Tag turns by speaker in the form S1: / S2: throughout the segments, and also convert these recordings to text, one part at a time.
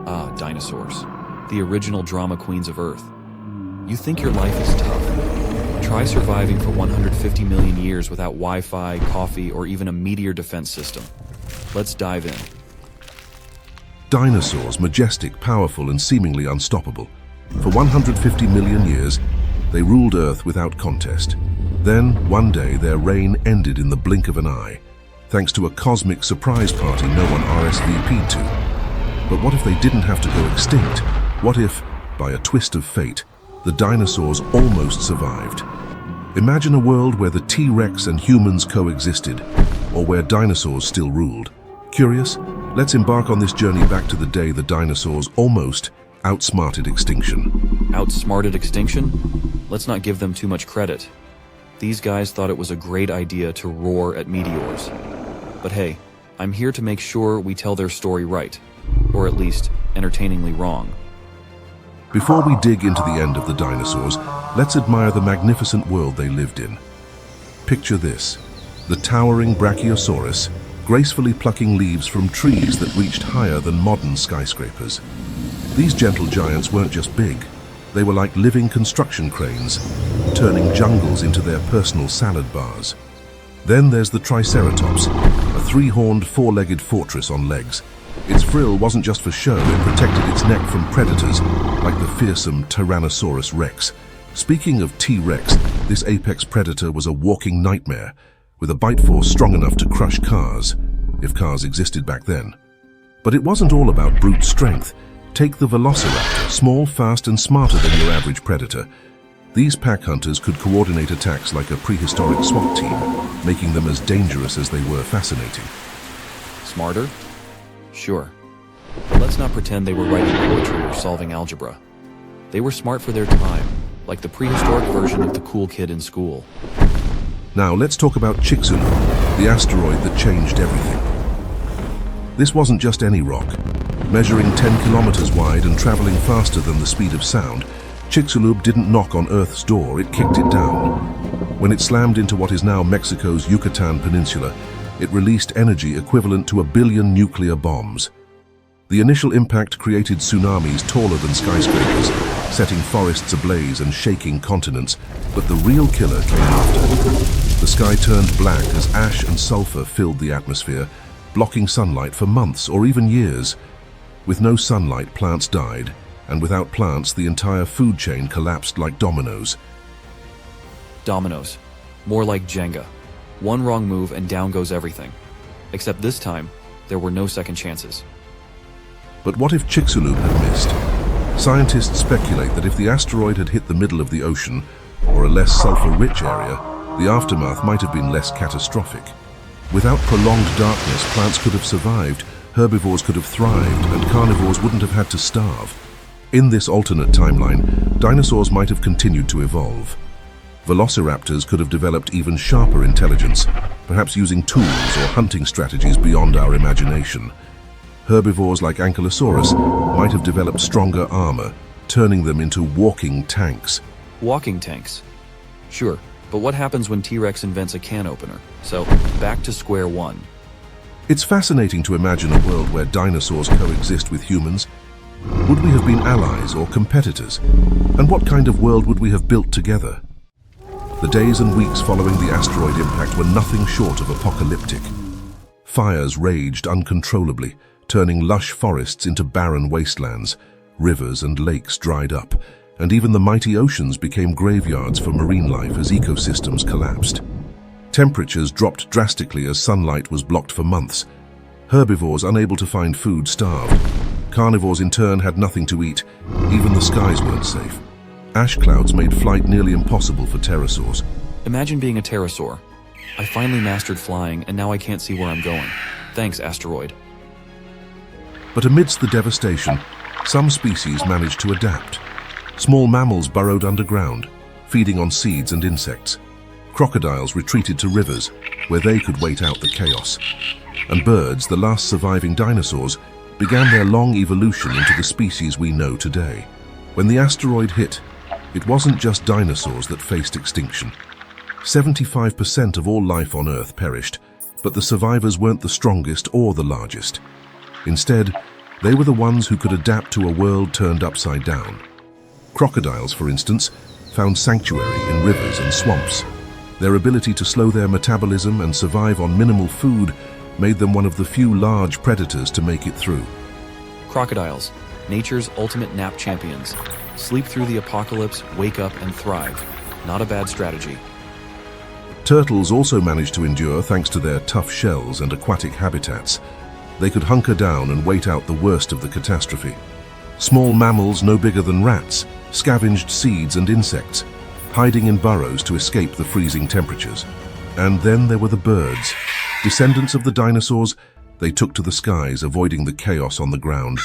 S1: Ah, dinosaurs. The original drama queens of Earth. You think your life is tough? Try surviving for 150 million years without Wi-Fi, coffee, or even a meteor defense system. Let's dive in.
S2: Dinosaurs, majestic, powerful, and seemingly unstoppable. For 150 million years, they ruled Earth without contest. Then, one day, their reign ended in the blink of an eye, thanks to a cosmic surprise party no one RSVP'd to. But what if they didn't have to go extinct? What if, by a twist of fate, the dinosaurs almost survived? Imagine a world where the T-Rex and humans coexisted, or where dinosaurs still ruled. Curious? Let's embark on this journey back to the day the dinosaurs almost outsmarted extinction.
S1: Outsmarted extinction? Let's not give them too much credit. These guys thought it was a great idea to roar at meteors. But hey, I'm here to make sure we tell their story right, or at least entertainingly wrong.
S2: Before we dig into the end of the dinosaurs, let's admire the magnificent world they lived in. Picture this: the towering Brachiosaurus, gracefully plucking leaves from trees that reached higher than modern skyscrapers. These gentle giants weren't just big, they were like living construction cranes, turning jungles into their personal salad bars. Then there's the Triceratops, a three-horned, four-legged fortress on legs. Its frill wasn't just for show, it protected its neck from predators like the fearsome Tyrannosaurus rex. Speaking of T-Rex, this apex predator was a walking nightmare, with a bite force strong enough to crush cars, if cars existed back then. But it wasn't all about brute strength. Take the Velociraptor, small, fast, and smarter than your average predator. These pack hunters could coordinate attacks like a prehistoric SWAT team, making them as dangerous as they were fascinating.
S1: Smarter? Sure. But let's not pretend they were writing poetry or solving algebra. They were smart for their time, like the prehistoric version of the cool kid in school.
S2: Now let's talk about Chicxulub, the asteroid that changed everything. This wasn't just any rock. Measuring 10 kilometers wide and traveling faster than the speed of sound, Chicxulub didn't knock on Earth's door, it kicked it down. When it slammed into what is now Mexico's Yucatan Peninsula, it released energy equivalent to 1 billion nuclear bombs. The initial impact created tsunamis taller than skyscrapers, setting forests ablaze and shaking continents, but the real killer came after. The sky turned black as ash and sulfur filled the atmosphere, blocking sunlight for months or even years. With no sunlight, plants died, and without plants, the entire food chain collapsed like dominoes.
S1: Dominoes. More like Jenga. One wrong move and down goes everything. Except this time, there were no second chances.
S2: But what if Chicxulub had missed? Scientists speculate that if the asteroid had hit the middle of the ocean, or a less sulfur-rich area, the aftermath might have been less catastrophic. Without prolonged darkness, plants could have survived, herbivores could have thrived, and carnivores wouldn't have had to starve. In this alternate timeline, dinosaurs might have continued to evolve. Velociraptors could have developed even sharper intelligence, perhaps using tools or hunting strategies beyond our imagination. Herbivores like Ankylosaurus might have developed stronger armor, turning them into walking tanks.
S1: Walking tanks. Sure, but what happens when T-Rex invents a can opener? So, back to square one.
S2: It's fascinating to imagine a world where dinosaurs coexist with humans. Would we have been allies or competitors? And what kind of world would we have built together? The days and weeks following the asteroid impact were nothing short of apocalyptic. Fires raged uncontrollably, turning lush forests into barren wastelands. Rivers and lakes dried up, and even the mighty oceans became graveyards for marine life as ecosystems collapsed. Temperatures dropped drastically as sunlight was blocked for months. Herbivores unable to find food starved. Carnivores in turn had nothing to eat. Even the skies weren't safe. Ash clouds made flight nearly impossible for pterosaurs.
S1: Imagine being a pterosaur. I finally mastered flying and now I can't see where I'm going. Thanks, asteroid.
S2: But amidst the devastation, some species managed to adapt. Small mammals burrowed underground, feeding on seeds and insects. Crocodiles retreated to rivers, where they could wait out the chaos. And birds, the last surviving dinosaurs, began their long evolution into the species we know today. When the asteroid hit, it wasn't just dinosaurs that faced extinction. 75% of all life on Earth perished, but the survivors weren't the strongest or the largest. Instead, They were the ones who could adapt to a world turned upside down. Crocodiles, for instance, found sanctuary in rivers and swamps. Their ability to slow their metabolism and survive on minimal food made them one of the few large predators to make it through.
S1: Crocodiles, nature's ultimate nap champions. Sleep through the apocalypse, wake up and thrive. Not a bad strategy.
S2: Turtles also managed to endure thanks to their tough shells and aquatic habitats. They could hunker down and wait out the worst of the catastrophe. Small mammals no bigger than rats scavenged seeds and insects, hiding in burrows to escape the freezing temperatures. And then there were the birds. Descendants of the dinosaurs, they took to the skies, avoiding the chaos on the ground.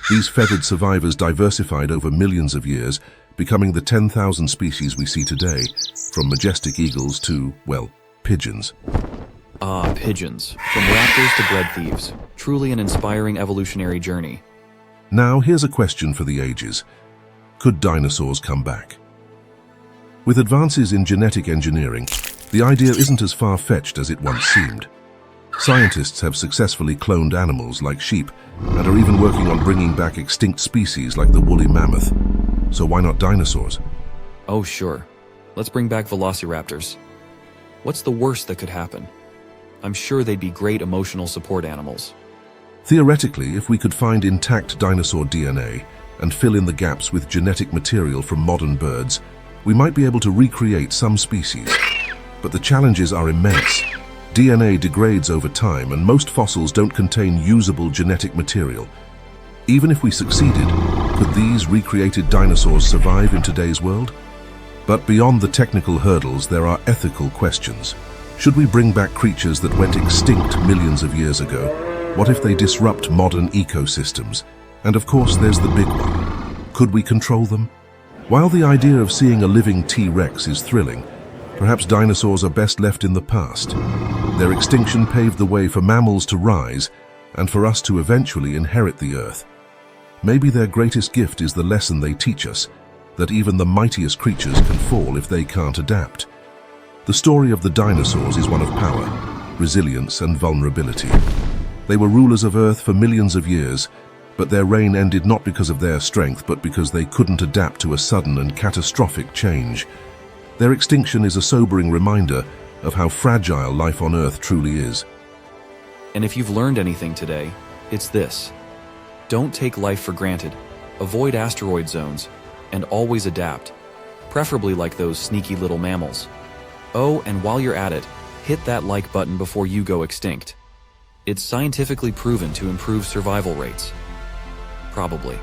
S2: These feathered survivors diversified over millions of years, becoming the 10,000 species we see today, from majestic eagles to, well, pigeons.
S1: Ah, pigeons. From raptors to bread thieves. Truly an inspiring evolutionary journey.
S2: Now, here's a question for the ages. Could dinosaurs come back? With advances in genetic engineering, the idea isn't as far-fetched as it once seemed. Scientists have successfully cloned animals like sheep and are even working on bringing back extinct species like the woolly mammoth. So why not dinosaurs?
S1: Oh, sure. Let's bring back velociraptors. What's the worst that could happen? I'm sure they'd be great emotional support animals.
S2: Theoretically, if we could find intact dinosaur DNA and fill in the gaps with genetic material from modern birds, we might be able to recreate some species. But the challenges are immense. DNA degrades over time, and most fossils don't contain usable genetic material. Even if we succeeded, could these recreated dinosaurs survive in today's world? But beyond the technical hurdles, there are ethical questions. Should we bring back creatures that went extinct millions of years ago? What if they disrupt modern ecosystems? And of course, there's the big one. Could we control them? While the idea of seeing a living T-Rex is thrilling, perhaps dinosaurs are best left in the past. Their extinction paved the way for mammals to rise and for us to eventually inherit the Earth. Maybe their greatest gift is the lesson they teach us, that even the mightiest creatures can fall if they can't adapt. The story of the dinosaurs is one of power, resilience, and vulnerability. They were rulers of Earth for millions of years, but their reign ended not because of their strength, but because they couldn't adapt to a sudden and catastrophic change. Their extinction is a sobering reminder of how fragile life on Earth truly is.
S1: And if you've learned anything today, it's this. Don't take life for granted. Avoid asteroid zones, and always adapt, preferably like those sneaky little mammals. Oh, and while you're at it, hit that like button before you go extinct. It's scientifically proven to improve survival rates. Probably.